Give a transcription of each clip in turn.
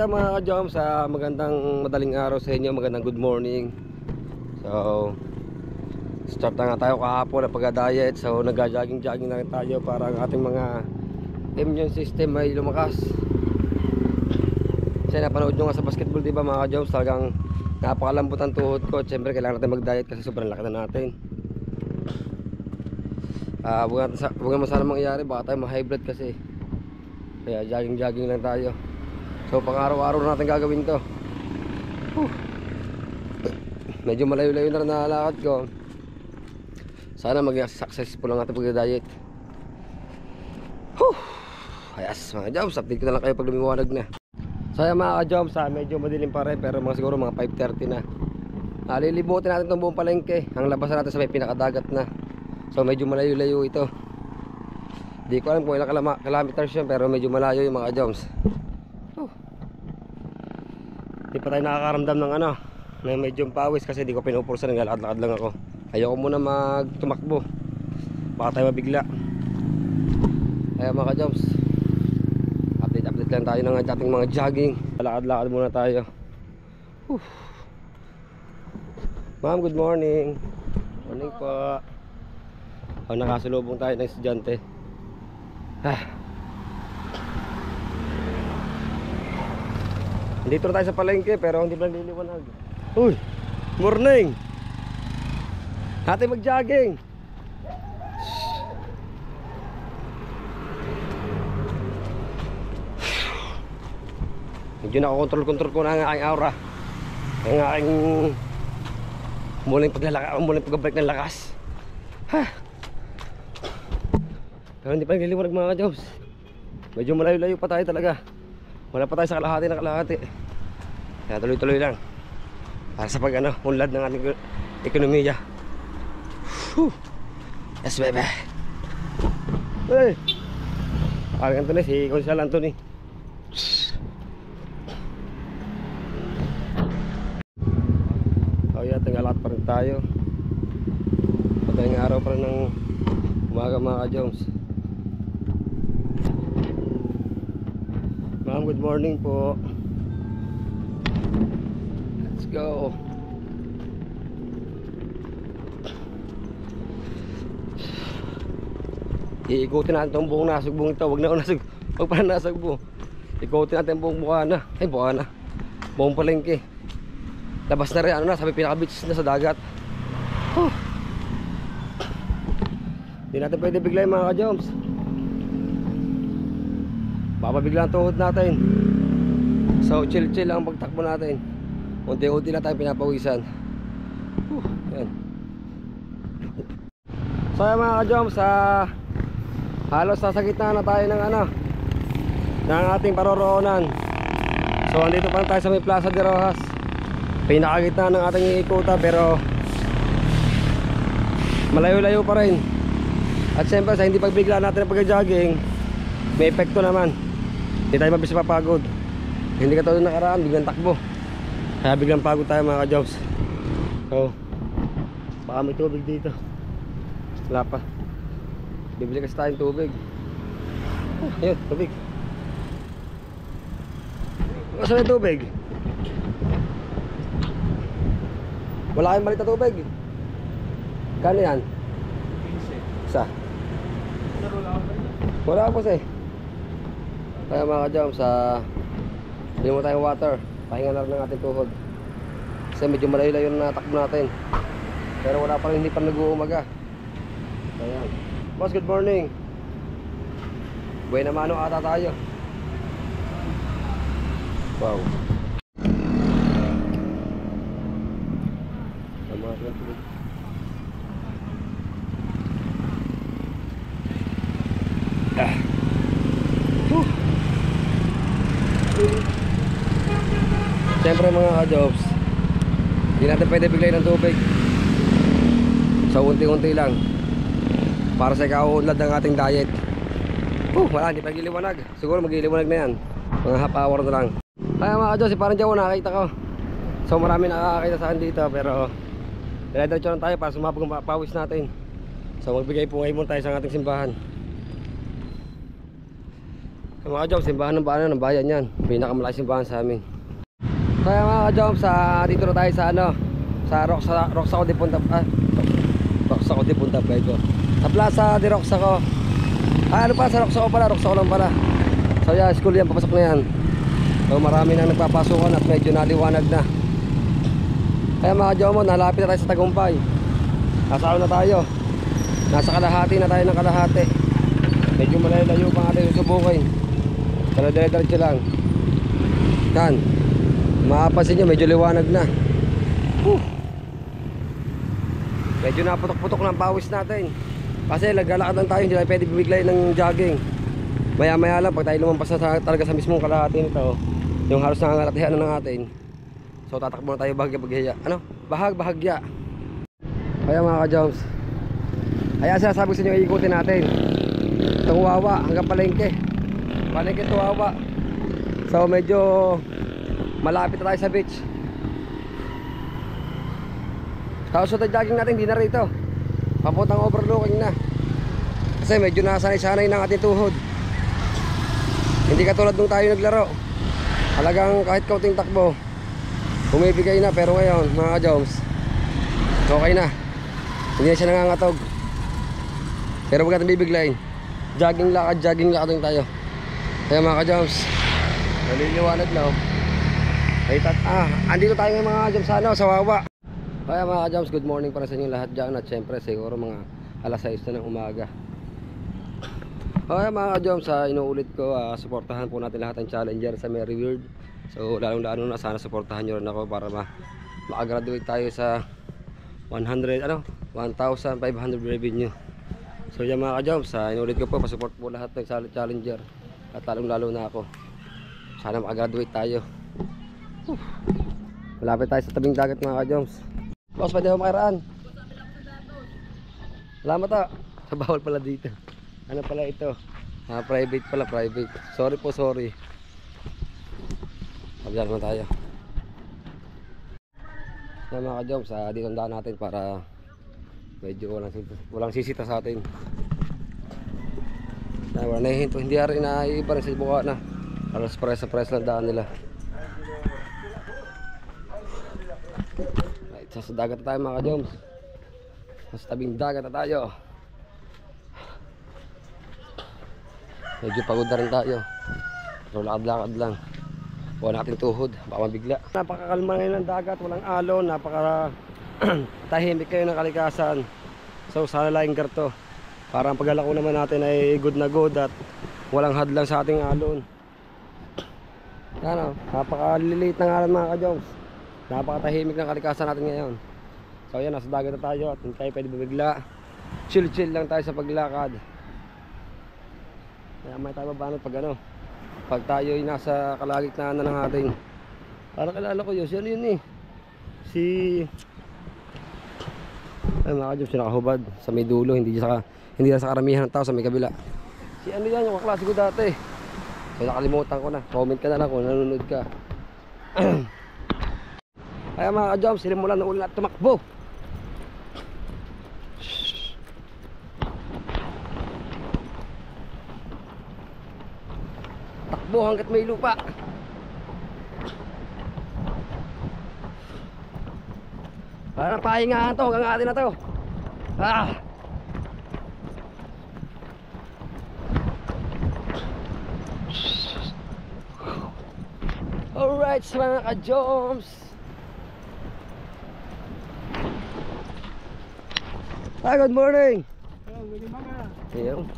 yan mga ka-jom, sa magandang madaling araw sa inyo, magandang good morning. So start na nga tayo kahapon na pag-diet. So nag-jogging-jogging na rin tayo para ang ating mga immune system ay lumakas. Kasi napanood nyo nga sa basketball, diba mga ka-jom, talagang napakalambot ang tuhod ko. Siyempre kailangan natin mag-diet kasi sobrang laki na natin. Huwag naman sana mangyayari, baka tayo ma-high blood kasi. Kaya jogging-jogging lang tayo. So pang araw-araw natin gagawin to. Medyo malayo-layo na rin nalalakad ko. Sana maging successful ang ating pag-diet. Ayas mga ka-joms, update ko na lang kayo pag lumiwanag na. So yan mga ka-joms, medyo madilim pa rin, pero siguro mga 5:30 na. Lilibutin natin itong buong palengke. Ang labas natin sa may pinakadagat na. So medyo malayo-layo ito. Di ko alam kung ilang kilometers yun, pero medyo malayo yung mga ka-joms. Di pa tayo nakakaramdam ng na medyo pawis kasi di ko pinupursa, naglalakad-lakad lang ako. Ayoko muna magtumakbo, baka tayo mabigla. Kaya mga ka-joms, update lang tayo ng ating mga jogging. Lakad-lakad muna tayo. Ma'am, good morning. Morning po. Nakasalubong tayo ng estudyante. Dito na tayo sa palengke pero hindi pa nililiwanag. Uy, morning. Natin mag-jogging. Medyo nakakontrol ko na ang aking aura. Ang aking muling pagbalik ng lakas. Pero hindi pa nililiwanag mga ka-jobs. Medyo malayo-layo pa tayo talaga. Wala pa tayo sa kalahati na kalahati. Kaya tuloy-tuloy lang para sa unlad ng ating ekonomiya. Yes baby. Hey, parang Anthony, si Consal Anthony. Oh yeah, tinggalat pa rin tayo. Madaling araw pa rin ng umaga mga ka-joms. Ma'am, good morning po. Let's go. Iikutin natin itong buong nasugbong ito. Huwag pa na nasugbo. Ikutin natin buong Bukana. Buong palengke. Labas na rin, sabi pinaka-beach na sa dagat. Hindi natin pwede biglayin mga ka-joms. Papabigla ang tuhod natin. So chill lang ang pagtakbo natin. Unti-unti lang tayo pinapawisan. Yan. So yan mga ka-joms, halos nasa gitna na tayo ng ating paroroonan. So andito pa lang tayo sa may Plaza de Rojas, pinakagitna ng ating ikuta, pero malayo-layo pa rin. At siyempre sa hindi pagbigla natin ang pag-jogging, may epekto naman. Hindi tayo mabisa papagod. Hindi ka tulad nakaraan, biglang takbo. Kaya biglang pagod tayo mga ka-jobs. So baka may tubig dito. Wala pa. Bibili kasi tayong tubig. Ayun, tubig. Saan yung tubig? Wala kayong malit na tubig. Kano yan? Isa. Wala ako kasi. Kaya mga ka-joms, hindi mo tayong water. Pahinga na rin ng ating tuhod. Kasi medyo malayo-layo na natakbo natin. Pero wala pa rin, hindi pa nag-uumaga. Ayan. Boss, good morning. Buena mano ata tayo. Wow. Siyempre mga ka-jobs, hindi natin pwede bigay ng tubig. So unti-unti lang para sa ikaunlad ng ating diet. Wala, hindi pa giliwanag. Siguro magiliwanag na yan, mga half hour na lang. Kaya mga ka-jobs, parang dyan ko nakakita ko. So marami nakakakita sa akin dito, pero diretso lang tayo para sumabog ang pawis natin. So magbigay po ngayon muna tayo sa ating simbahan. Mga ka-Joms, simbahan ng bayan yan. Pinakamalaking simbahan sa amin. Kaya mga ka-Joms, dito na tayo sa ano, sa Roxaco de Punta Roxaco de Punta Bago. Sa Plaza de Roxaco. Ano pa sa Roxaco pala, Roxaco lang pala. So yan, school yan, papasok na yan. So marami nang nagpapasukan at medyo naliwanag na. Kaya mga ka-Joms, nalapit na tayo sa Tagumpay. Nasa na tayo. Nasa kalahati na tayo ng kalahati. Medyo malayo pa natin susubukin. Pero dire-diretso lang. Yan. Mapapansin nyo, medyo liwanag na. Medyo naputok-putok ng pawis natin. Kasi naglalakad lang tayo, hindi tayo pwede bumigay ng jogging. Maya-maya lang, pag tayo lumampas na talaga sa mismong kalahati nito, yung halos nangangalatihan na natin. So tatakbo na tayo bahagya-bahagya. Ano? Bahag-bahagya. Kaya mga ka-Joms, kaya sinasabi sa inyo, ikutin natin itong Wawa hanggang Palengke. Palengke to Wawa. So medyo malapit na tayo sa beach. Tapos sa jogging natin, hindi na rito. Papuntang overlooking na. Kasi medyo nasanay-sanay ng ating tuhod. Hindi katulad nung tayo naglaro. Talagang kahit kaunting takbo, bumibigay na. Pero ngayon mga ka-Joms, okay na. Hindi na siya nangangatog. Pero huwag natin bibiglayin. Jogging lakad lang tayo. Kaya mga ka-Joms, naliliwanag na oh. Andito tayo ngayon mga ka-Joms sa Wawa. Kaya mga ka-Joms, good morning para sa inyo lahat dyan. At syempre siguro mga alas 6 na ng umaga. Kaya mga ka-Joms, inuulit ko, suportahan po natin lahat ng challenger sa Mary Weird. So lalong-lalo na sana suportahan nyo rin ako para makagraduate tayo sa 1,500 revenue. So yan mga ka-Joms, inulit ko po, pasupport po lahat ng challenger. At lalong-lalo na ako. Sana makagraduate tayo. Malapit tayo sa tabing dagat mga ka-Joms. Boss, pwede mo makiraan? Salamat ah. Sa bawal pala dito. Ano pala ito? Private pala, private. Sorry po, sorry. Pagdala na tayo. Yan mga ka-Joms, dito ang daan natin para medyo walang sisita sa atin. Wala na hinto, hindi rin naiiba rin sa buka na. Alas press lang daan nila. Right, sa dagat na tayo mga ka-Joms. Sa tabing dagat na tayo. Medyo pagod na rin tayo. Pero lakad-lakad lang. Huwag natin tuhod, baka mabigla. Napakakalma ngayon ng dagat, walang alon, tahimik kayo ng kalikasan. So sana lang garto. Para ang paglalako naman natin ay good na good at walang hadlang sa ating alon. Ano, napakaliliit ng alon mga ka-Joms. Napakatahimik ng kalikasan natin ngayon. So yan, nasa dagat na tayo at hindi tayo pwede bumigla. Chill lang tayo sa paglakad. Kaya may tayo babanat pag ano, pag tayo ay nasa kalagitnaan na ng ating. Parang kalala ko yun, ano yun eh, si ay mga ka-Joms, nakahubad sa may dulo, hindi na sa karamihan ng tao sa may kabila. Si ano yan, yung kaklase ko dati. So nakalimutan ko na, comment ka na lang kung nanonood ka. Kaya mga ka-Joms, silimulan na ulit at tumakbo. Takbo hanggat may lupa. Parang pahingahan to, hanggang atin na to. Alright mga ka-Joms. Good morning. Hello, good morning. Ayun.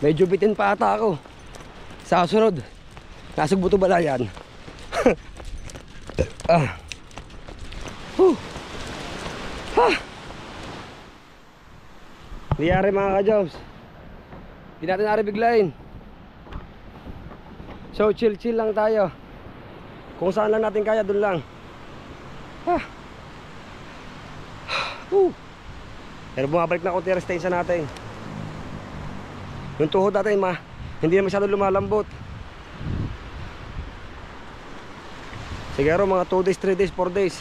Medyo bitin pa ata ako. Sa kasunod, nasag buto balayan. Liyari mga ka-Joms. Hindi natin naribiglayin. So chill lang tayo. Kung saan lang natin kaya, dun lang. Pero bumabalik na konti resistensya natin. Yung tuhod natin hindi na masyado lumalambot. Siguro mga 2 days, 3 days, 4 days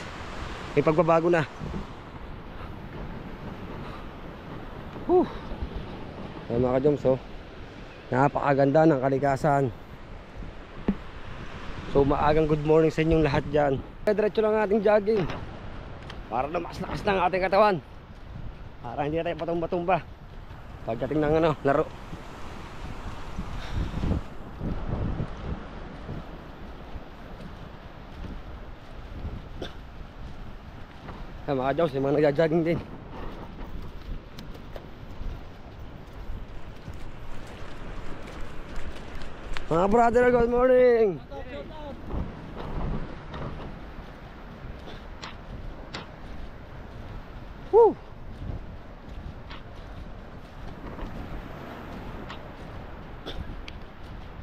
may pagbabago na. Ayan mga ka-joms, oh. Napakaganda ng kalikasan. So maagang good morning sa inyong lahat dyan. Diretso lang ating jogging para lumakas-lakas ng ating katawan, para hindi na tayo patumba-tumba pagdating ng laro. Ayan mga ka-joms, yung mga nagja-jogging din. Mga brother, good morning. Woo!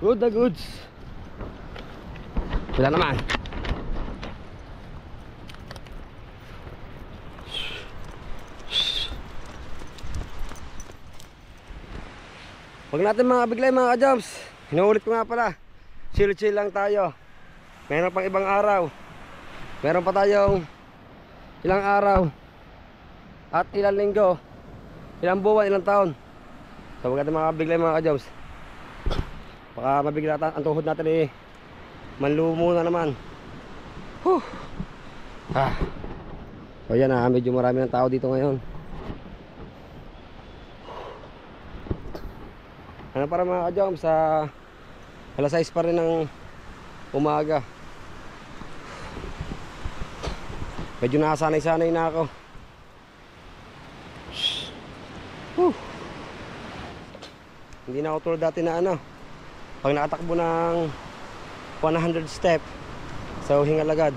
Good na goods. Wala naman. Huwag natin mga biglay mga ka-jumps. Hinuulit ko nga pala, chill lang tayo. Meron pang ibang araw. Meron pa tayong ilang araw at ilang linggo, ilang buwan, ilang taon. So huwag natin makabiglay mga ka-jobs. Baka mabigla ang tuhod natin eh, manlumo na naman. So yan medyo marami ng tao dito ngayon. Ano para mga ka-jobs, sa alas 6 pa rin ng umaga. Medyo nakasanay-sanay na ako. Hindi na ako tulad dati na pag nakatakbo ng 100 step, so hingal agad.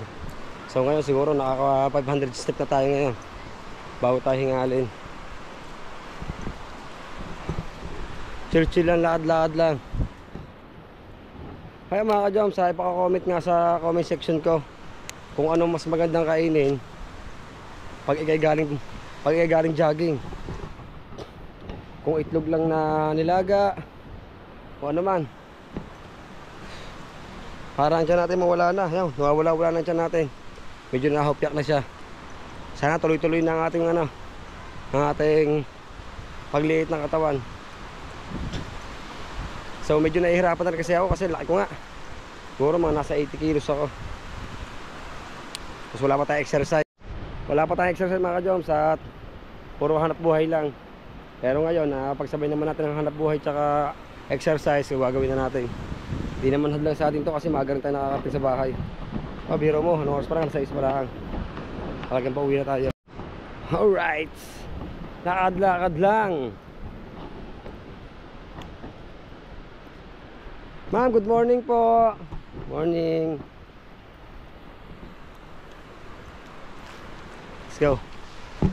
So ngayon siguro nakaka 500 step na tayo ngayon bago tayo hingalin. Chill lang, lakad-lakad lang. Kaya mga ka-jumps, ipaka-comment nga sa comment section ko kung ano mas magandang kainin pag ikay galing jogging. Kung itlog lang na nilaga o ano man, para ang tiyan natin mawala na. Yan, nawawala-wala na ang tiyan natin. Medyo nahopyak na siya. Sana tuloy-tuloy na ang ating ang ating pagliit ng katawan. So medyo nahihirapan na kasi ako kasi laki ko nga. Siguro mga nasa 80 kilos ako. Tapos wala pa tayong exercise. Wala pa tayong exercise mga ka-jumps at puro hanap buhay lang. Pero ngayon, pagsabay naman natin ang hanap buhay tsaka exercise, gagawin na natin. Hindi naman hadlang sa atin to kasi maaga rin tayo nakakarating sa bahay. Biro mo, anong oras pa lang? 6 pa lang. Talagang pauwi na tayo. Alright, lakad-lakad lang. Ma'am, good morning po. Morning. Let's go.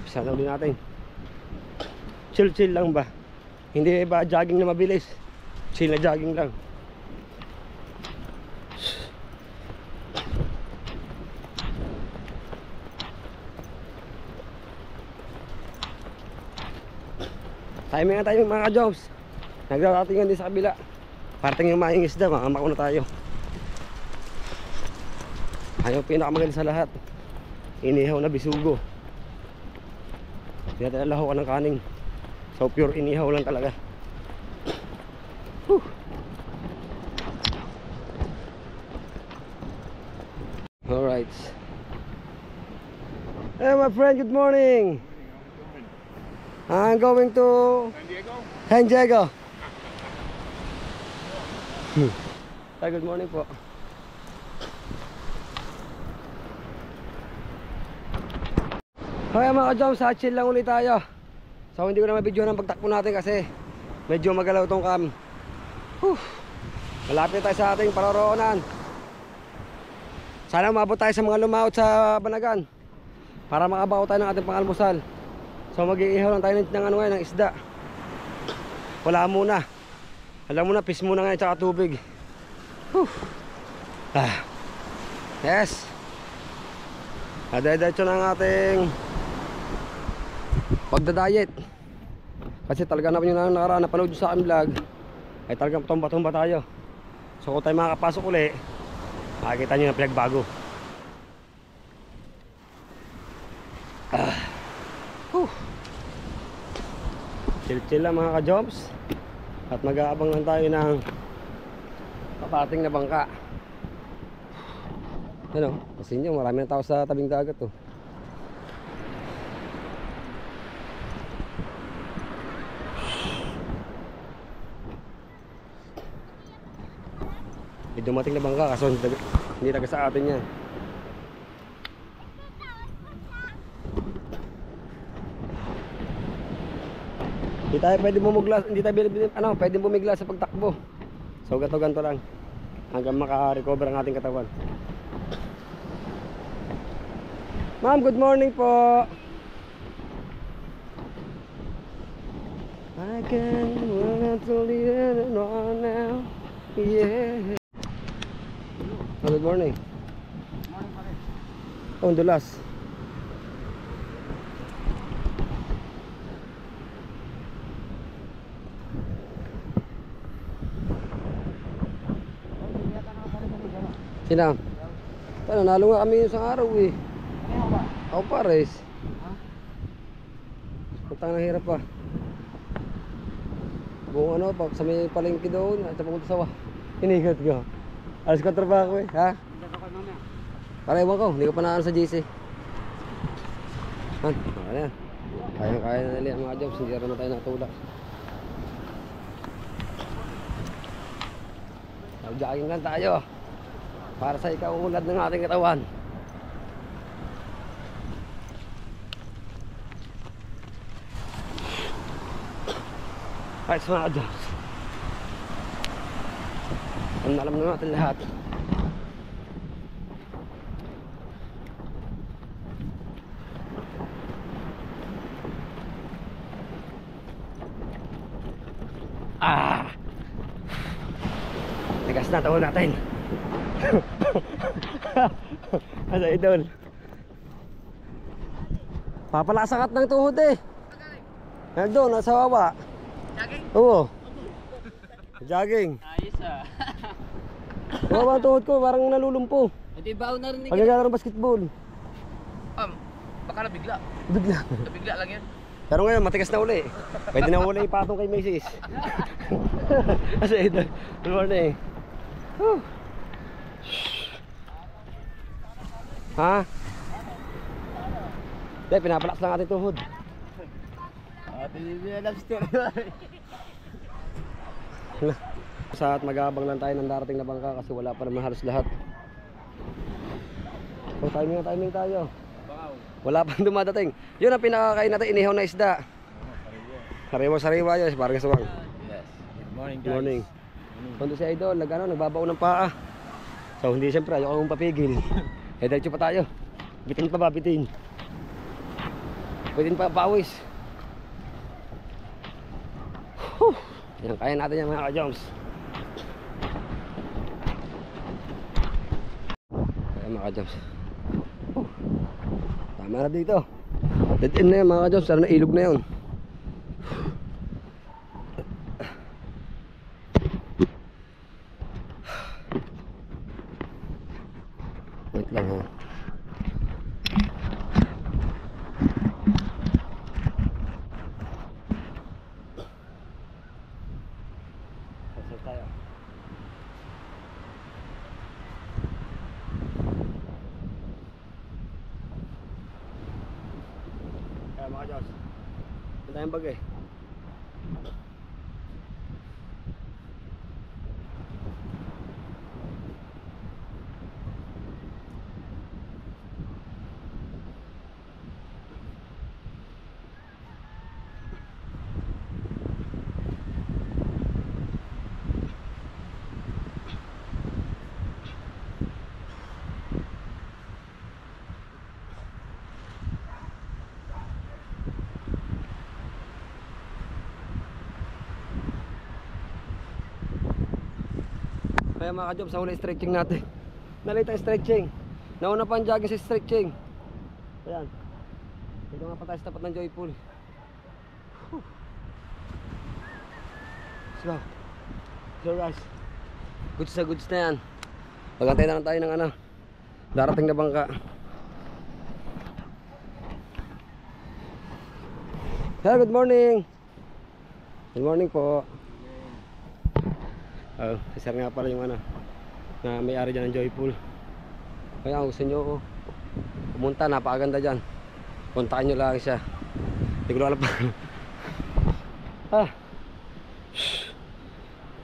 Bisa na ulit natin. Chill lang ba? Hindi ba jogging na mabilis? Chill na jogging lang. Timing nga tayo mga ka-jobs. Nagraratingan din sa kabila. Parating yung maing isda, makamako na tayo. Ayaw pinakamagaling sa lahat, inihaw na bisugo. Hindi natin alaho ka ng kaning. So pure inihaw lang talaga. Alright. Hey my friend, good morning. I'm going to San Diego. Hi, good morning po. Okay mga ka-jumps, chill lang ulit tayo. So hindi ko na mabidyo ng pagtakbo natin kasi medyo magalaw tong cam. Malapit tayo sa ating paroroonan. Sana umabot tayo sa mga lumaot sa Banagan para makabaw tayo ng ating pangalmusal. So mag-iihaw lang tayo ng ng isda. Wala muna. Alam mo na, fish muna ngayon tsaka tubig. Yes. Adedetso ng ating pagda-diet. Kasi talaga naman yung nakaraan na panood sa aking vlog ay talagang tumba-tumba tayo. So kung tayo makakapasok uli, makikita nyo yung pinagbago. Chill-chill lang mga ka-jobs. At mag-aabang lang tayo ng papating na bangka. Ano? Kasi nyo, marami na tao sa tabing dagat oh. May dumating na bangka kaso hindi taga sa atin yan. Hindi tayo pwede bumugla, hindi tayo pwede bumigla sa pagtakbo. So ganto lang hanggang maka-recover ang ating katawan. Ma'am, good morning po. I can run to the on now. Yeah. Oh, good morning. Morning pa rin. Oh, dulas. Sina? Paano, nalo nga kami isang araw eh. Ano ba? Ako pares. Ha? Putang na hirap pa. Buong ano, pa, sa may palengke doon, at sa pumunta sa inigot ko. Alas 4 pa ako eh, ha? Hindi ka mamaya. Para ewan ko, hindi ko pa naano sa GC. Han, ano yan? Kaya na nila ang mga jobs, hindi naman tayo natulak. Jogging lang tayo. Para sa ikaulad ng ating katawan. Ay, mga jobs. Alam na natin lahat. Tigas na taon natin. Asa idol? Papalasakat ng tuhod eh. Nandun, nasa baba. Jogging? Oo. Jogging. Ayos ah. Baba ang tuhod ko, parang nalulumpo. Hindi ba narinig? Pagkagala ng basketball. Baka nabigla. Bigla. Nabigla lang yan. Pero ngayon, matigas na uli. Pwede na uli ipatong kay Macy's. Asa idol? Good morning. Whew. Ha? Hindi, pinapalakas lang ating tuhod. Ate, hindi alam story. Sa at mag-aabang lang tayo ng darating na bangka kasi wala pa naman halos lahat. So timing tayo. Wala pang dumadating. Yun ang pinakakain natin, inihaw na isda. Sariwa yun, parang sawang. Yes. Good morning Good morning. Kundo si Idol, nagbabao ng paa. So hindi siyempre, ayaw akong papigil. Diretso pa tayo. Bitin pa ba, bitin. Bitin pa, pawis. Yan, kaya natin yan mga ka-Jones. Kaya mga ka-Jones. Tama na dito. Dead end na yan mga ka-Jones. Sana na ilog na yun. Wait lang ha. Sasal tayo. Kaya mga Diyos, ito tayong bagay. Kaya mga ka-Job, sa huli stretching natin. Nalita ang stretching. Nauna pa ang jogging sa stretching. Ayan. Dito nga pa tayo sa tapat ng Joyful. Let's go. So guys, goods na yan. Pagantay na lang tayo ng ano, darating na bangka. Hello, good morning. Good morning po. Si sir nga pala yung ano, na may-ari dyan ng Joyful. Kaya kung gusto nyo pumunta, napakaganda dyan. Puntahan nyo lang siya. Hindi ko alam pa.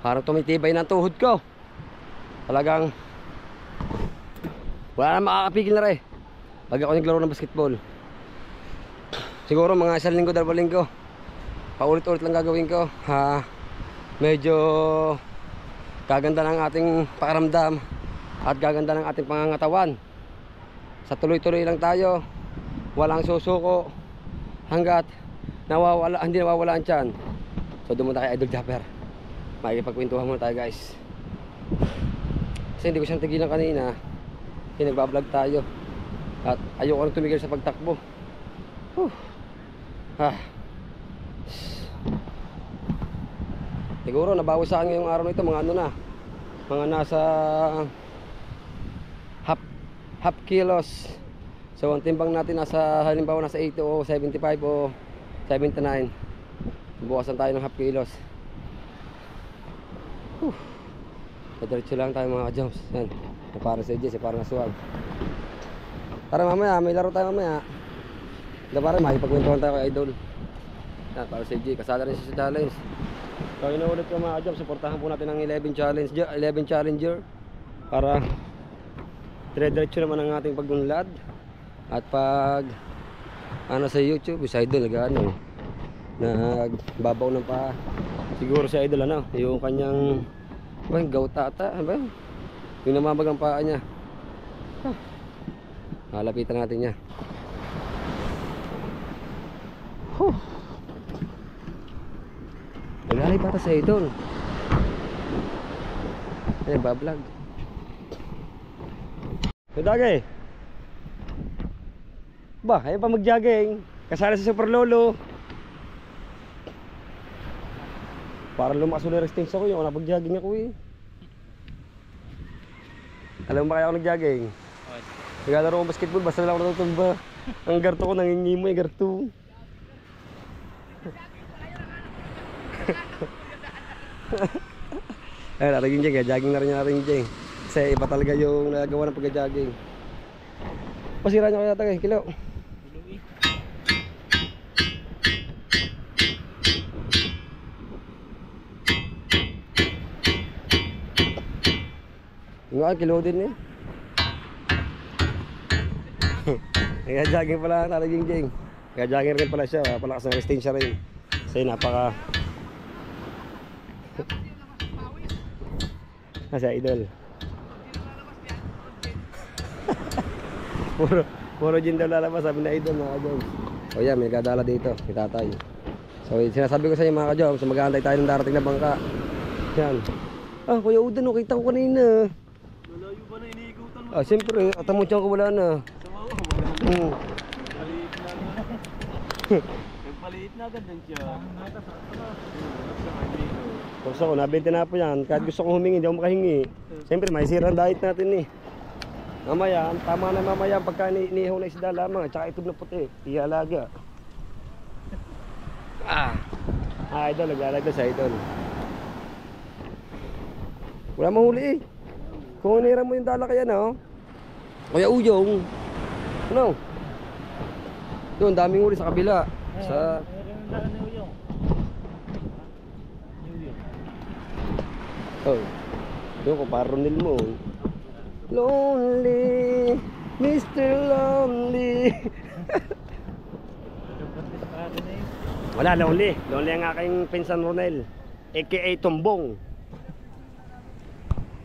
Parang tumitibay ng tuhod ko. Talagang wala na makakapigil na rin pag ako naglaro ng basketball. Siguro mga isang linggo, 2 linggo, paulit-ulit lang gagawin ko. Medyo gaganda ng ating pakaramdam at gaganda ng ating pangangatawan. Sa tuloy-tuloy lang tayo, walang susuko hanggat hindi nawawala ang tiyan. So doon muna kay Idol Japper. Makikipagkwentuhan muna tayo guys. Kasi hindi ko siyang tigilan kanina. Kasi nagbablog tayo. At ayoko nang tumigil sa pagtakbo. Siguro nabawi sa akin ngayong araw na ito. Mga ano na, mga nasa half kilos. So ang timbang natin nasa, halimbawa nasa 80 o 75 o 79. Bukasan tayo ng half kilos. Diretso lang tayo mga ka-jumps. Yan, para sa EJ, para naswag. Tara mamaya, may laro tayo mamaya. Para makipagkwentuhan tayo kay Idol. Yan, para sa EJ, kasala rin siya sa challenge. So inuulit ko mga ka-jumps, supportahan po natin ang 11 challenger para dire-diretso naman ang ating pagunlad. At pag ano sa YouTube, si Idol nagbabaw ng pa. Siguro si Idol yung kanyang gautata, ano ba yun? Yung namamagang paa niya. Halapitan natin niya. Nagalay para sa Idol. Bablog. Dagay. Ayaw pa mag-jogging. Kasali sa Super Lolo. Para lumakas ulit resistance ako yung napag-jogging ako eh. Alam mo ba kaya ako nag-jogging? Naglalaro ko basketball, basta lang ako natutumba. Ang garto ko nangingimo yung garto. Ayun, naringin dyan, jogging na rin yung naringin dyan. Kasi iba talaga yung nagawa ng pag-jogging. Pasira nyo kaya tagay, kilo. Yung kilo din eh. Kaya jogging pala naringin dyan. Kaya jogging rin pala siya, palakas ng resistensya rin. Kasi napaka nasa Idol. Puro gin daw lalabas, sabi na Idol mga ka-joms. O yan, may gadala dito, may tatay. So sinasabi ko sa inyo mga ka-joms, mag-aantay tayo ng darating na bangka. Yan. Kuya Udan, kita ko kanina. Lalayo ba na iniikutan mo? Siyempre, atamutyan ko wala na. Nagpaliit na agad din siya. Tapos ako, nabenta na po yan. Kahit gusto kong humingi, hindi ako makahingi. Siyempre, may sirang diet natin eh. Mamaya, tama na mamaya pagka inihaw na isda lamang at saka itog na puti, ialaga. Idol, nag-alaga sa Idol. Wala mahuli eh. Kung nira mo yung dala kaya na Kuya Uyong. Ano? Doon, daming huli sa kabila. Sa doon ko para Ronil mo. Lonely, Mr. Lonely. Wala, lonely. Lonely ang aking pinsan Ronel, aka Tombong.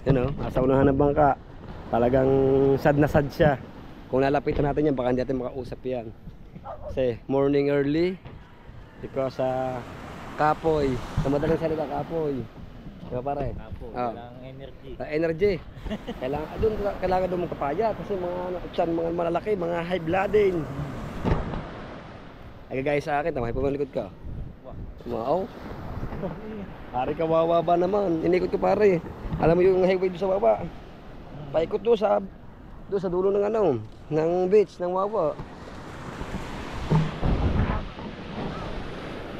Nasa unahan ng bangka. Talagang sad na sad siya. Kung lalapitan natin yan, baka hindi natin makausap yan. Kasi morning early. Because kapoy. Sa madaling salita, kapoy. Diba pare? Apo, kailangan energy. Energy. Kailangan doon mong kapaya. Kasi mga malalaki, mga high blooding. Ay gagaya sa akin, tamay pa mga likod ka. Wow. Pare, kawawa ba naman? Inikot ko pare. Alam mo yung highway doon sa baba. Paikot doon sa dulo ng ng beach ng Wawa.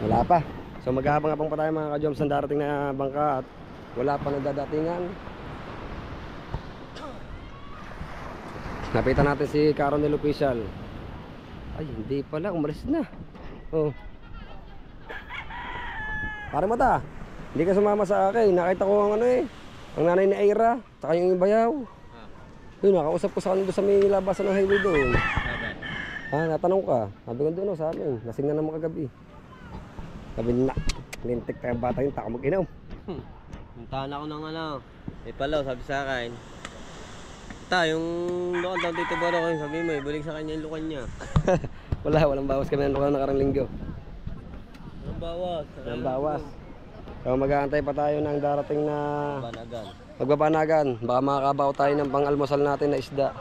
Wala pa. So maghahabang-habang pa tayo mga ka-joms ng darating na bangka at wala pa nagdadatingan. Napitan natin si Caronel Official. Ay, hindi pala, umalis na. Oh. Pare mata, hindi ka sumama sa akin. Nakita ko ang ano eh, ang nanay ni Aira, tsaka yung bayaw. Yun, nakausap ko sa kanila sa may labasan ng highway doon. Natanong ka. Sabi ko doon sa amin, lasing na naman kagabi. Sabi na, lintik tayong bata yun, taka mag-inaw. Puntahan ako ng ano. Palaw, sabi sa akin. Yung lukan daw dito ba ako, sabi mo, ibalik sa kanya yung lukan niya. Walang bawas kami ng lukan ng nakarang linggo. Walang bawas. Walang bawas. So mag-aantay pa tayo ng darating na Banagan. magbabanagan. Baka makakabaw tayo ng pang-almusal natin na isda.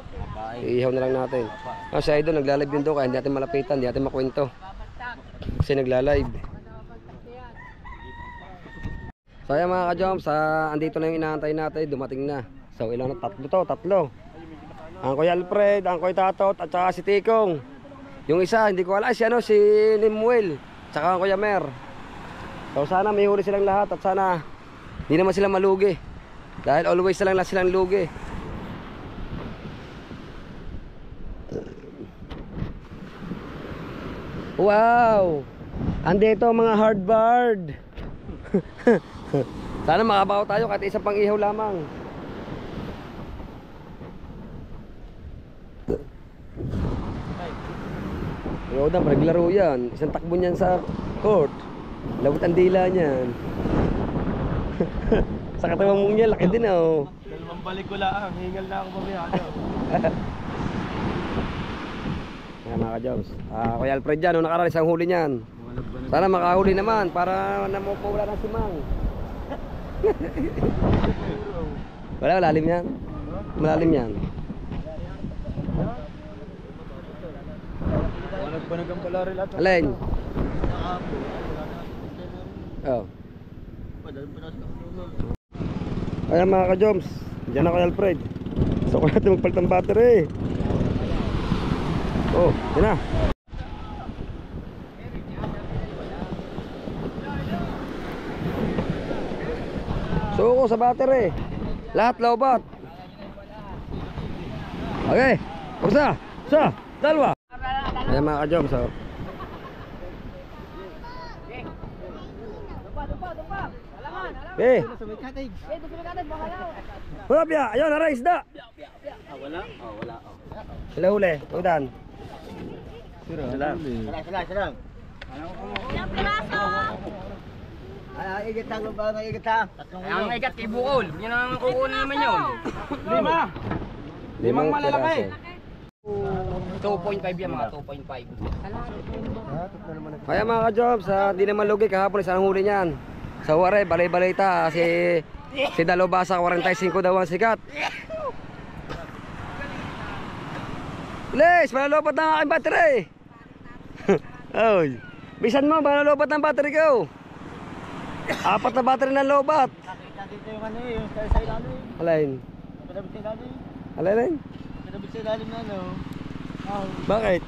Iihaw na lang natin. Si Idol nagla-live yun doon kaya hindi natin malapitan, hindi natin makwento. Kasi nagla-live. So ayan mga ka-jumps, andito na yung inaantay natin, dumating na. So ilang na? Tatlo. Ang Kuya Alfred, ang Kuya Tatot, at saka si Tikong. Yung isa, hindi ko alam, si Limuel, tsaka ang Kuya Mer. So sana may huli silang lahat at sana hindi naman sila malugi. Dahil always na lang silang lugi. Wow! Andito mga hardboard. Sana makabaw tayo kahit isang pang ihaw lamang. Yo, na naglaro yan. Isang takbo niyan sa court. Labot ang dila niyan. Sa katawang mong niya, laki din oh. Dalawang balik ko lang, hingal na ako mamaya. Ayan mga ka-jobs. Kuya Alfred dyan, nung nakaraan isang huli niyan. Sana makahuli naman para namupula ng simang. Wala, malalim yan. Malalim yan. Nagpanagang pala rin lahat. Alin? Oh. Ayan mga ka-jobs, dyan ako Alfred. So kung natin magpalit ng battery. Oh, yun na. Suko sa battery. Lahat lobat. Okay, isa, dalawa. Ayan mga ka-jobs, oh. Eh, hulap ya, ayun, nara isda. Wala? Wala. Sila huli, pagdaan. Salam. Igat ang ba ng igat ha? Ang ikat kay Bukol. Yun ang kukunin naman yun. 5. Limang malalaki. 2.5 yan mga 2.5. Kaya mga ka-jobs, di naman lugi kahapon isang huli niyan. Sa wari, balay-balay ta. Si Dalobasa 45 daw ang sikat. Please, malalobat na ang aking battery. Oy, bisan mo, malalobat ng battery ko. 4 na battery na lobat. Nakita dito yung ano yung sa ilalim. Alain. Pinabit sa ilalim. Alain? Pinabit sa ilalim na ano. Bakit?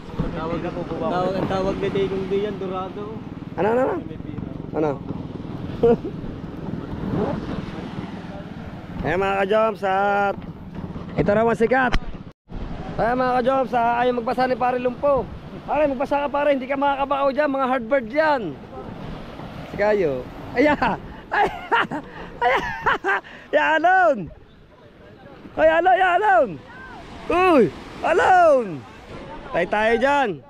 Tawag na day kung di yan, Dorado. Ano? Ano? Ayan mga ka-jobs at ito naman sikat. Ayan mga ka-jobs, ayaw magbasa ni pare Lumpo. Pare magbasa ka pare, hindi ka makakabakaw dyan, mga hardbird dyan. Sikayo. Ayan. Alon. Ay alon. Uy, alon. Tayo dyan.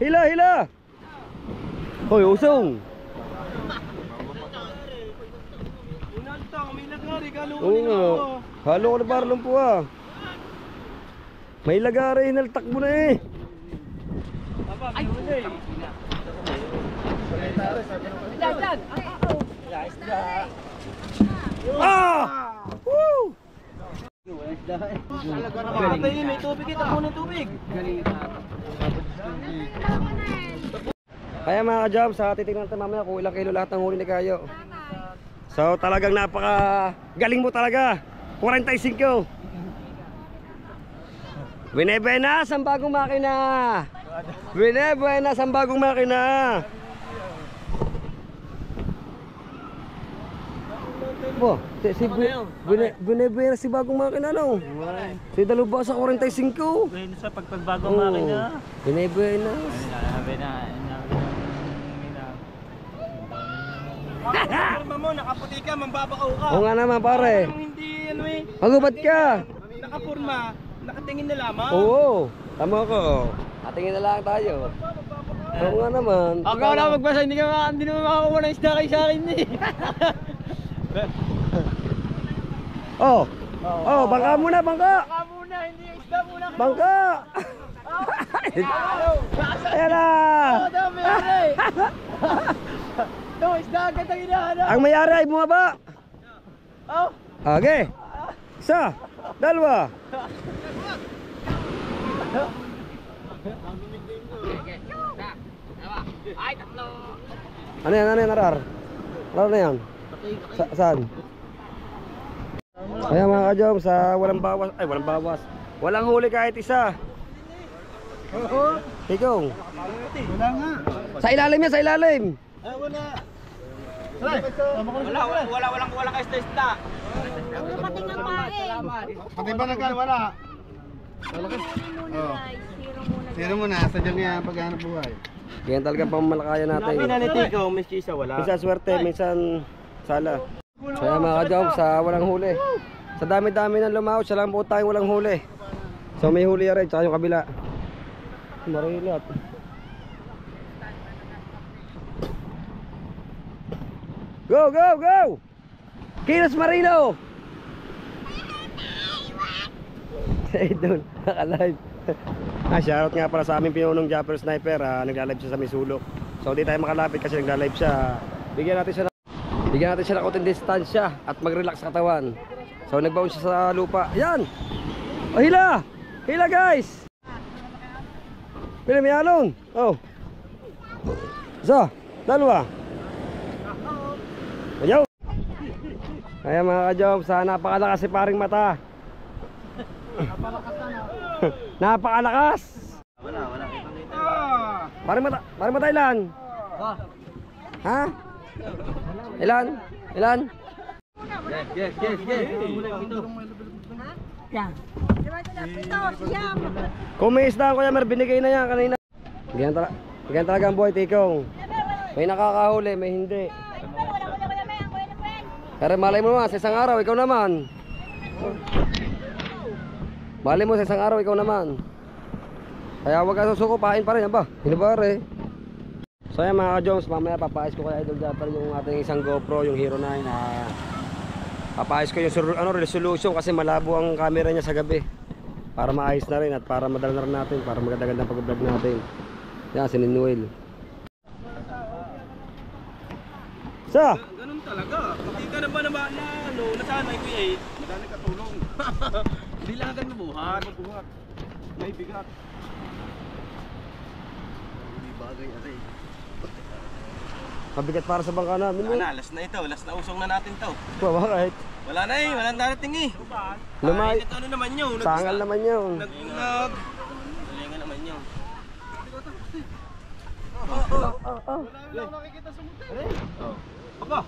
Hila. Hoy, usong. Oo nga. Halo ko na para Lumpo ah. May lagari, hinaltakbo na eh. Ay! Woo! May tubig ito, muna tubig. Kaya mga ka-jobs, titignan natin mamaya kung ilang kilo lahat ng huli ni Kayo. So talagang napaka galing mo talaga. 45. Buenas ang bagong makina. Buenas ang bagong makina. Bo, si Bunebera si bagong makina no. Si Daluba sa 45. Ngayon sa pagbagbagong makina. Bunebera. Sabi na. Forma mo, nakaputi ka, mambabakaw ka. Oo nga naman pare. Hindi ano eh, Magubad ka. nakapurma, nakatingin na lamang. Oo. Tama ko. Atingin na lang tayo. Oo nga naman. Ako na magbasa, hindi naman makakuha ng isda kayo sa akin eh. Oh. Oh, bangka muna, bangka. Baka muna, hindi isda muna. Bangka. Ayan na. Dami yari. Ito, isda agad ang hinahanap. Ang mayari ay bumaba. Oh, Okay. Isa, dalawa. ay, tatlo. Ano yan, narar? Ano na yan? Saan? Kaya mga kajom, sa walang bawas, ay walang bawas. Walang huli kahit isa. Ikaw. Wala nga. Sa ilalim yan, sa ilalim. Ay, wala. Walang isda. Pati ng pain. Pati ba nagkal, wala? Zero muna, Sadya niya paghanap buhay. Ganyan talaga pamamalakaya natin. Pinanitikaw, miski isa wala. Minsan swerte, minsan sala. Kaya mga kajom, sa walang huli. Sa dami-dami ng lumaot, siya lang po tayong walang huli. So may huli rin, tsaka yung kabila. Marilat. Go, go, go! Kilos Marino! Hey, doon, naka-live. Shoutout nga pala sa aming pinunong Japper Sniper. Nagla-live siya sa Misulok. So di tayo makalapit kasi nagla-live siya. Bigyan natin siya ng konting distansya at mag-relax sa katawan. So nagbaon siya sa lupa. Yan! Oh, hila! Hila guys! Pili may alon. Oh. Isa, dalawa. Ayaw. Kaya mga kajom, sa napakalakas si paring mata. Napakalakas. Wala. Paring mata ilan? Ha? Ilan? Yes. Kung may isda ko yan, binigay na yan kanina. Ganyan talaga ang buhay, Tikong. May nakakahuli, may hindi. Pero malay mo naman, sa isang araw, ikaw naman. Malay mo sa isang araw, ikaw naman. Kaya huwag ka susuko, pain pa rin, ba? Hinubare. So yan mga ka-Jones, mamaya papayos ko kay Idol Japper yung ating isang GoPro, yung Hero 9. Papayos ko yung resolution kasi malabo ang camera niya sa gabi. Para maayos na rin at para madala na rin natin, para maganda-ganda pag-vlog natin. Yan, si Ninuel. Sa? Ganun talaga. Hindi ka naman na nasanay ko eh. Madali ka tulong. Hindi lang agad mabuhat. May bigat. Hindi bagay aray. Mabigat para sa bangka namin. Last na ito. Last na usong na natin to. Bakit? Wala na eh. Walang darating eh. Lumay. Ano naman yun? Sangal naman yun. Nalingan naman yun. Wala nakikita sa muti. Apa?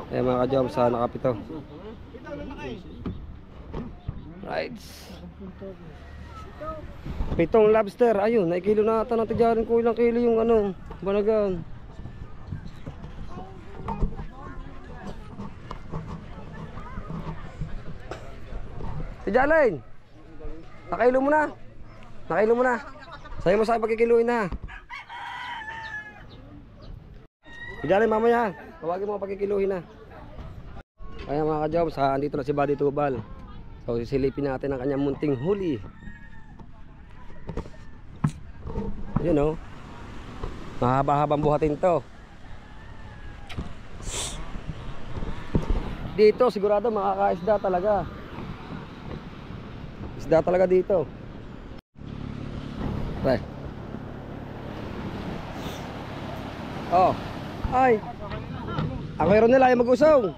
Eh mga ka-Job, sa nakapito. Right. 7 lobster. Ayun, naikilo na ata natin dyan kung ilang kilo yung ano, banagan. Si Jalen, nakailo mo na. Nakailo mo na. Sayo mo sa akin pagkikiluin na. Si Jalen, mamaya. Tawagin mo pagkikiluhin na. Kaya mga ka-Job, andito na si Buddy Tubal. So sisilipin natin ang kanyang munting huli. Yun o. Mahaba-habang buhatin to. Dito sigurado makakaisda talaga. Isda talaga dito. Pre. Oh. Ay. Ako yun nila yung mag-usaw.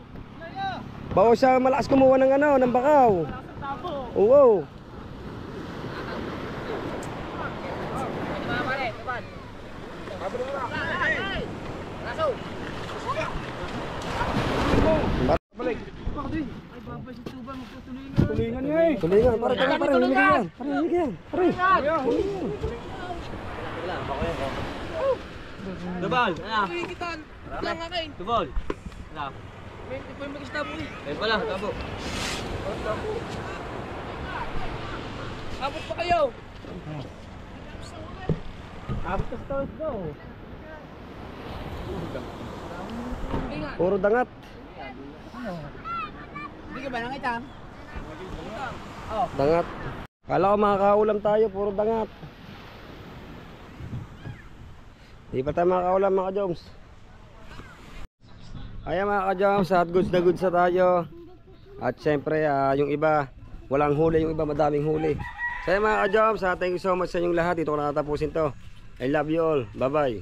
Bawa siya malakas kumuha ng ano, ng bakaw. Oo. pare, tara, pare, himigay yan. Pare, himigay yan. Pare. Tubol! Ano? Tubol! Ano? Ayun pala, tabo. Abot pa kayo. Abot ka sa tawid ko. Puro dangat. Hindi ka ba nangitam? Dangat. Kala ko makakaulam tayo, puro dangat. Di pa tayo makakaulam mga ka-Joms. Ayan mga ka-Joms, at goods na goods na tayo. At syempre yung iba walang huli, yung iba madaming huli. So ayan mga ka-Joms, thank you so much sa inyong lahat. Dito ko na natapusin to. I love you all. Bye bye.